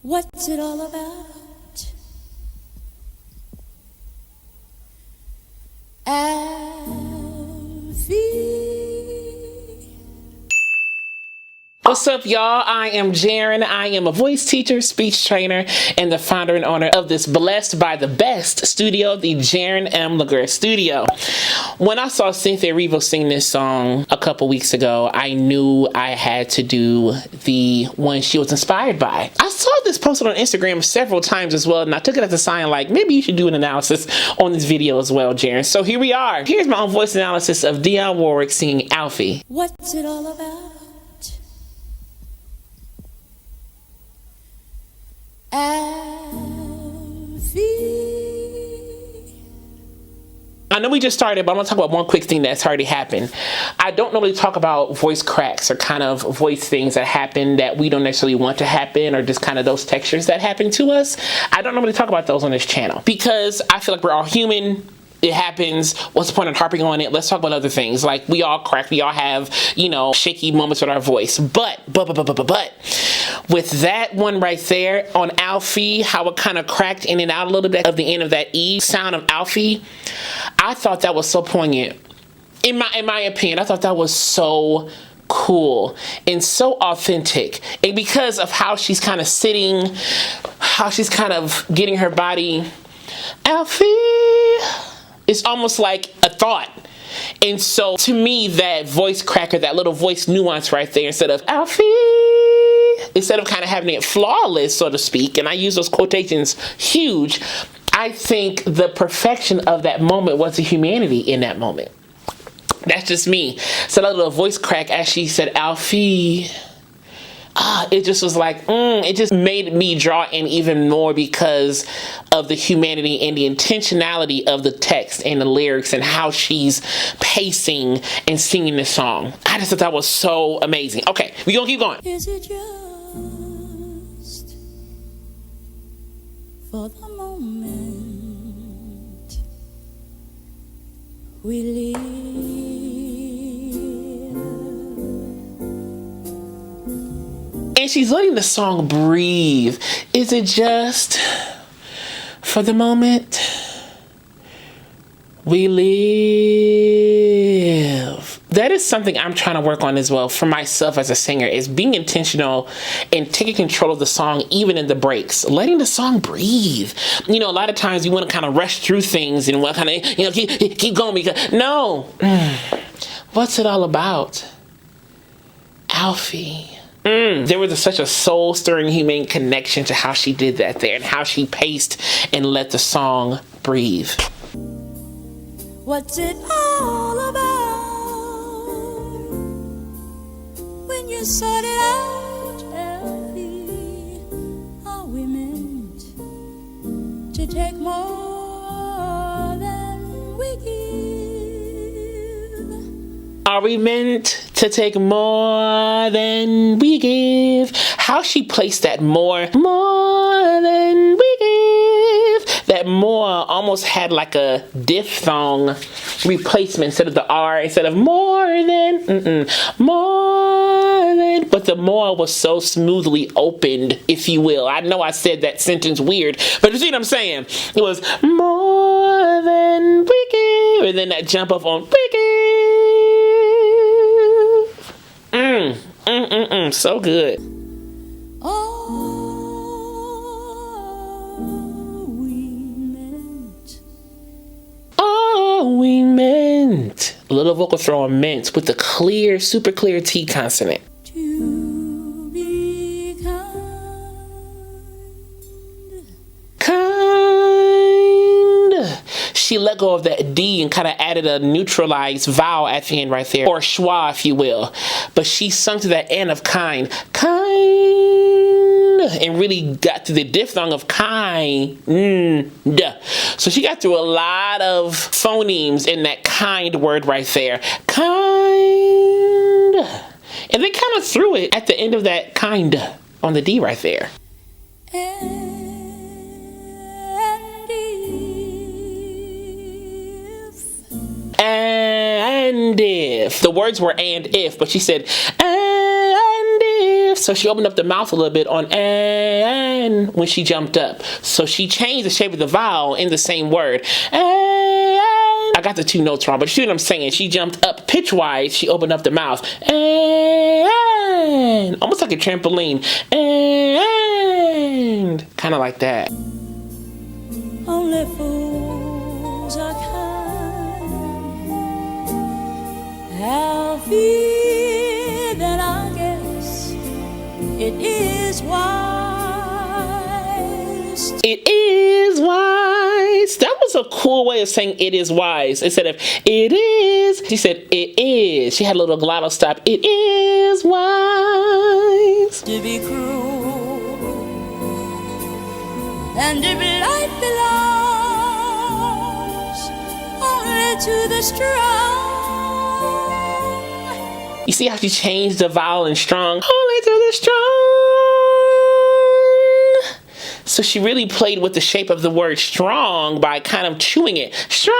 What's it all about? ALFIE. What's up, y'all? I am Jaren. I am a voice teacher, speech trainer, and the founder and owner of this blessed by the best studio, the Jaren M. LaGuerre Studio. When I saw Cynthia Erivo sing this song a couple weeks ago, I knew I had to do the one she was inspired by. I saw this posted on Instagram several times as well, and I took it as a sign like, maybe you should do an analysis on this video as well, Jaren. So here we are. Here's my own voice analysis of DIONNE WARWICK singing ALFIE. What's it all about? I know we just started, but I'm gonna talk about one quick thing that's already happened. I don't normally talk about voice cracks or kind of voice things that happen that we don't necessarily want to happen, or just kind of those textures that happen to us. I don't normally talk about those on this channel because I feel like we're all human. It happens. What's the point of harping on it? Let's talk about other things. Like, we all crack, we all have, you know, shaky moments with our voice. But with that one right there on ALFIE, how it kind of cracked in and out a little bit of the end of that E sound of ALFIE, I thought that was so poignant. In my opinion, I thought that was so cool and so authentic. And because of how she's kind of sitting, how she's kind of getting her body, ALFIE, it's almost like a thought. And so to me, that voice cracker, that little voice nuance right there, instead of ALFIE, instead of kind of having it flawless, so to speak, and I use those quotations huge, I think the perfection of that moment was the humanity in that moment. That's just me. So that little voice crack as she said ALFIE, it just was like, it just made me draw in even more because of the humanity and the intentionality of the text and the lyrics and how she's pacing and singing this song. I just thought that was so amazing. Okay, we're gonna keep going. Is it just for the moment we live? And she's letting the song breathe. Is it just for the moment we live? That is something I'm trying to work on as well for myself as a singer, is being intentional and taking control of the song, even in the breaks, letting the song breathe. You know, a lot of times you want to kind of rush through things and want to kind of, you know, keep going because, no. What's it all about? ALFIE. There was such a soul-stirring, humane connection to how she did that there and how she paced and let the song breathe. What's it all about when you sort it out, ALFIE? Are we meant to take more than we give? Are we meant to take more than we give? How she placed that more than we give. That more almost had like a diphthong replacement instead of the R, instead of more than, more than. But the more was so smoothly opened, if you will. I know I said that sentence weird, but you see what I'm saying? It was more than we give, and then that jump up on we give. So good. All we meant. A little vocal throw on meant with the clear, super clear T consonant. To be Kind. She let go of that D and kind of added a neutralized vowel at the end right there, or schwa, if you will. But she sung to that end of kind, and really got to the diphthong of kind. So she got through a lot of phonemes in that kind word right there. Kind. And then kind of threw it at the end of that kind on the D right there. And if. The words were and if, but she said, and if So she opened up the mouth a little bit on and when she jumped up. So she changed the shape of the vowel in the same word. And I got the two notes wrong, but you see what I'm saying? She jumped up pitch-wise. She opened up the mouth. And almost like a trampoline. And kind of like that. Only fools are kind. Alfie, then I guess it is wise. It is wise. That was a cool way of saying it is wise. Instead of it is, she said it is. She had a little glottal stop. It is wise. To be cruel and if life belongs only to the strong. You see how she changed the vowel in strong? Only to the strong. So she really played with the shape of the word strong by kind of chewing it. Strong.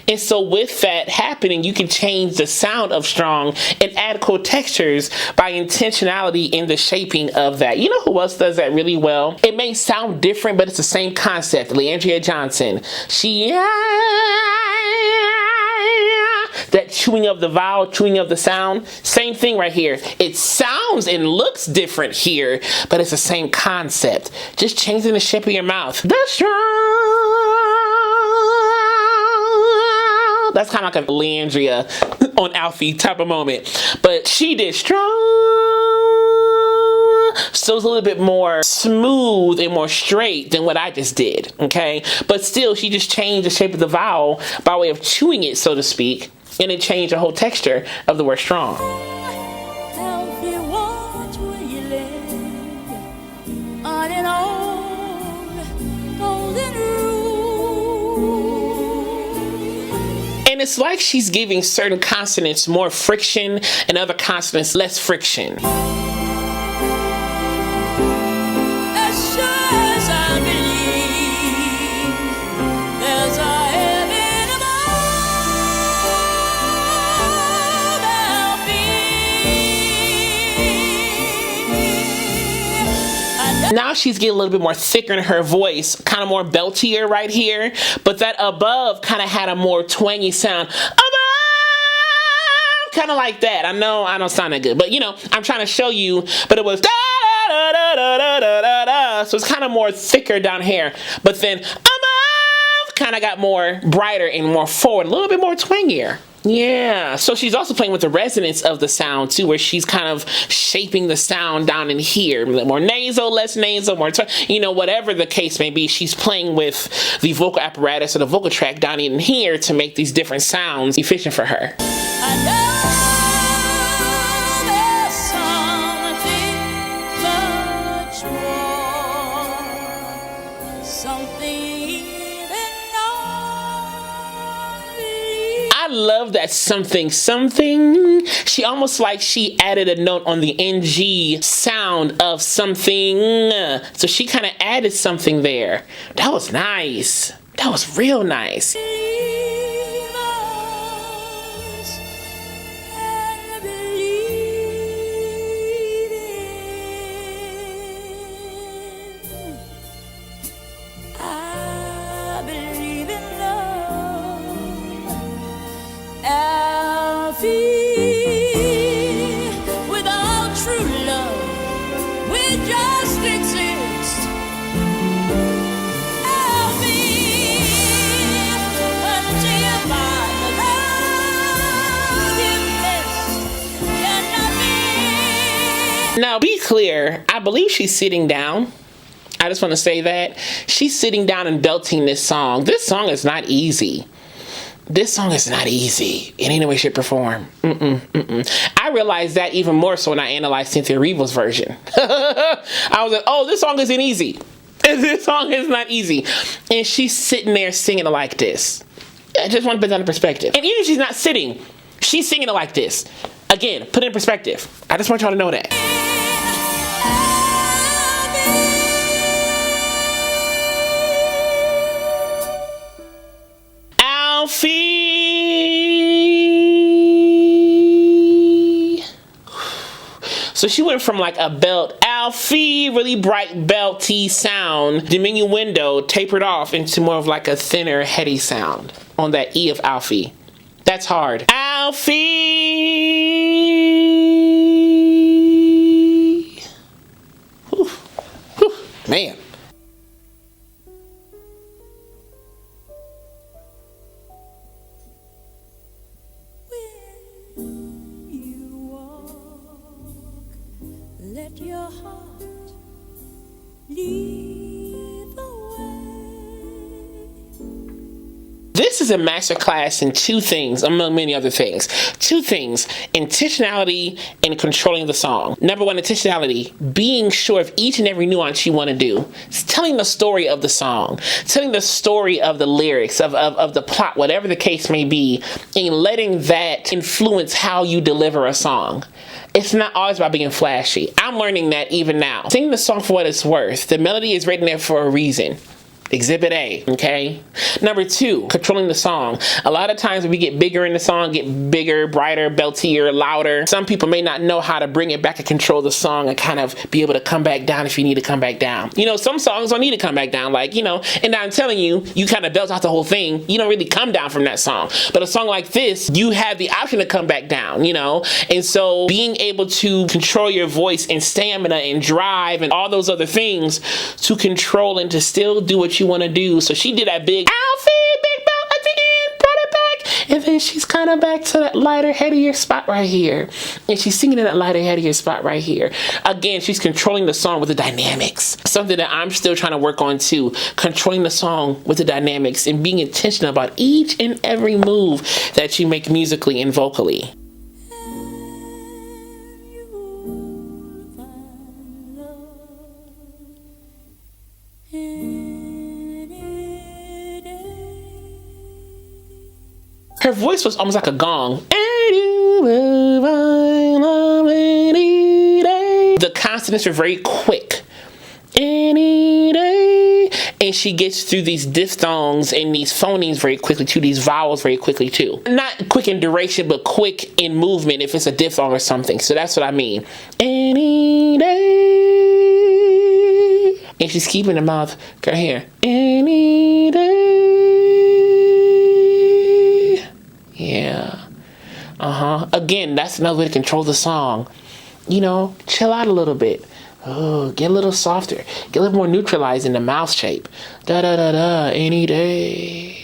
And so with that happening, you can change the sound of strong and add cool textures by intentionality in the shaping of that. You know who else does that really well? It may sound different, but it's the same concept. Leandria Johnson. That chewing of the vowel, chewing of the sound, same thing right here. It sounds and looks different here, but it's the same concept. Just changing the shape of your mouth. The strong. That's kind of like a Leandria on Alfie type of moment. But she did strong. So it's a little bit more smooth and more straight than what I just did, okay? But still, she just changed the shape of the vowel by way of chewing it, so to speak. And it changed the whole texture of the word strong. Alfie, what will you lay on an old golden rule? And it's like she's giving certain consonants more friction and other consonants less friction. As sure as I believe there's a heaven above, Alfie. Now she's getting a little bit more thicker in her voice, kind of more beltier right here, but that above kind of had a more twangy sound. Above! Kind of like that. I know I don't sound that good, but you know, I'm trying to show you, but it was da da da da da da da da. So it's kind of more thicker down here, but then above kind of got more brighter and more forward, a little bit more twangier. Yeah, so she's also playing with the resonance of the sound too, where she's kind of shaping the sound down in here, more nasal, less nasal, more, you know, whatever the case may be, she's playing with the vocal apparatus or the vocal tract down in here to make these different sounds efficient for her. I know there's something much more, something even only. I love that something. She almost like she added a note on the NG sound of something. So she kind of added something there. That was nice. That was real nice. Believe us and believe it. I believe in love, Alfie. Without true love, we just exist. Alfie, until by the love you missed cannot be. Now be clear, I believe she's sitting down. I just want to say that. She's sitting down and belting this song. This song is not easy. This song is not easy in any way, shape, or form. I realized that even more so when I analyzed Cynthia Erivo's version. I was like, oh, this song isn't easy. This song is not easy. And she's sitting there singing it like this. I just want to put that in perspective. And even if she's not sitting, she's singing it like this. Again, put it in perspective. I just want y'all to know that. Alfie. So she went from like a belt, ALFIE, really bright belty sound, diminuendo, tapered off into more of like a thinner, heady sound on that E of ALFIE. That's hard. ALFIE. Whew. Whew. Man. Let your heart lead the way. This is a masterclass in two things, among many other things. Two things: intentionality and controlling the song. Number one, intentionality, being sure of each and every nuance you want to do. It's telling the story of the song, telling the story of the lyrics, of the plot, whatever the case may be, and letting that influence how you deliver a song. It's not always about being flashy. I'm learning that even now. Sing the song for what it's worth. The melody is written there for a reason. Exhibit A, okay? Number two, controlling the song. A lot of times when we get bigger in the song, get bigger, brighter, beltier, louder, some people may not know how to bring it back and control the song and kind of be able to come back down if you need to come back down. You know, some songs don't need to come back down, like, you know, and I'm telling you, you kind of belt out the whole thing. You don't really come down from that song. But a song like this, you have the option to come back down, you know? And so being able to control your voice and stamina and drive and all those other things to control and to still do what you want to do. So she did that big ALFIE, big belt at the end, brought it back, and then she's kind of back to that lighter, headier spot right here, and she's singing in that lighter, headier spot right here. Again, she's controlling the song with the dynamics, something that I'm still trying to work on too, controlling the song with the dynamics and being intentional about each and every move that you make musically and vocally. Her voice was almost like a gong. The consonants are very quick. And she gets through these diphthongs and these phonemes very quickly too, these vowels very quickly too. Not quick in duration, but quick in movement if it's a diphthong or something. So that's what I mean. Any day. And she's keeping the mouth right here. Any day. Yeah. Again, that's another way to control the song. You know, chill out a little bit. Oh, get a little softer. Get a little more neutralized in the mouth shape. Da da da da, any day.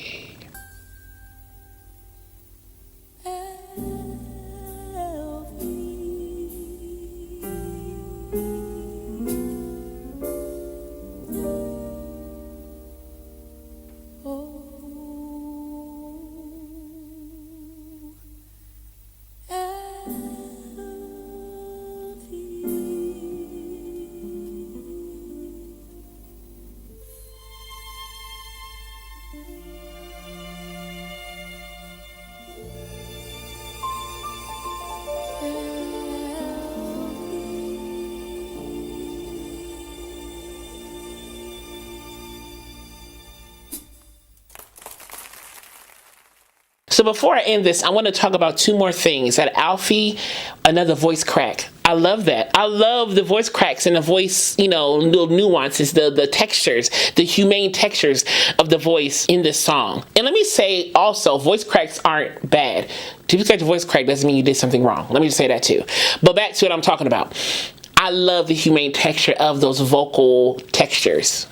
So before I end this, I want to talk about two more things. At ALFIE, another voice crack. I love that. I love the voice cracks and the voice, you know, little nuances, the textures, the humane textures of the voice in this song. And let me say also, voice cracks aren't bad. To be a voice crack doesn't mean you did something wrong. Let me just say that too. But back to what I'm talking about. I love the humane texture of those vocal textures.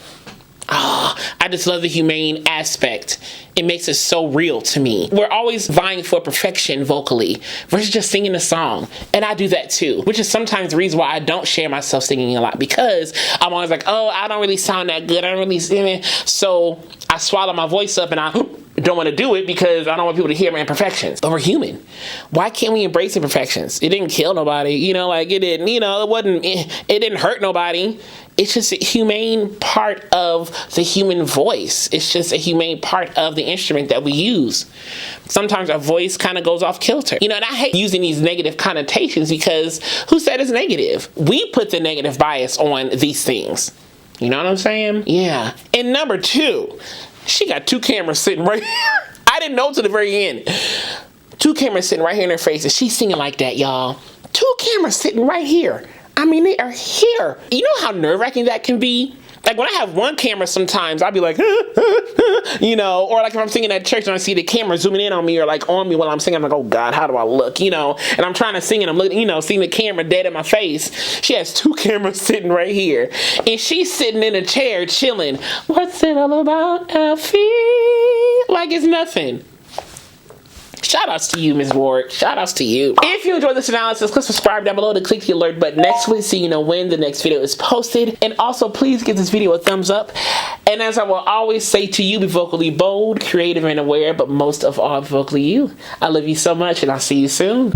Oh, I just love the humane aspect. It makes it so real to me. We're always vying for perfection vocally versus just singing a song. And I do that too, which is sometimes the reason why I don't share myself singing a lot, because I'm always like, oh, I don't really sound that good. I don't really sing it. So I swallow my voice up and I don't want to do it because I don't want people to hear my imperfections. But we're human. Why can't we embrace imperfections? It didn't kill nobody, you know, like it didn't, you know, it didn't hurt nobody. It's just a humane part of the human voice. It's just a humane part of the instrument that we use. Sometimes our voice kind of goes off kilter. You know, and I hate using these negative connotations because who said it's negative? We put the negative bias on these things. You know what I'm saying? Yeah. And number two, she got two cameras sitting right here. I didn't know till the very end. Two cameras sitting right here in her face and she's singing like that, y'all. 2 cameras sitting right here. I mean, they are here. You know how nerve-wracking that can be? Like when I have one camera sometimes, I'll be like, you know, or like if I'm singing at church and I see the camera zooming in on me or like on me while I'm singing, I'm like, oh God, how do I look? You know, and I'm trying to sing and I'm looking, you know, seeing the camera dead in my face. She has 2 cameras sitting right here. And she's sitting in a chair chilling. What's it all about, Alfie? Like it's nothing. Shout outs to you, Ms. Ward. Shout outs to you. If you enjoyed this analysis, click subscribe down below to click the alert button next week so you know when the next video is posted. And also, please give this video a thumbs up. And as I will always say to you, be vocally bold, creative, and aware, but most of all, vocally you. I love you so much, and I'll see you soon.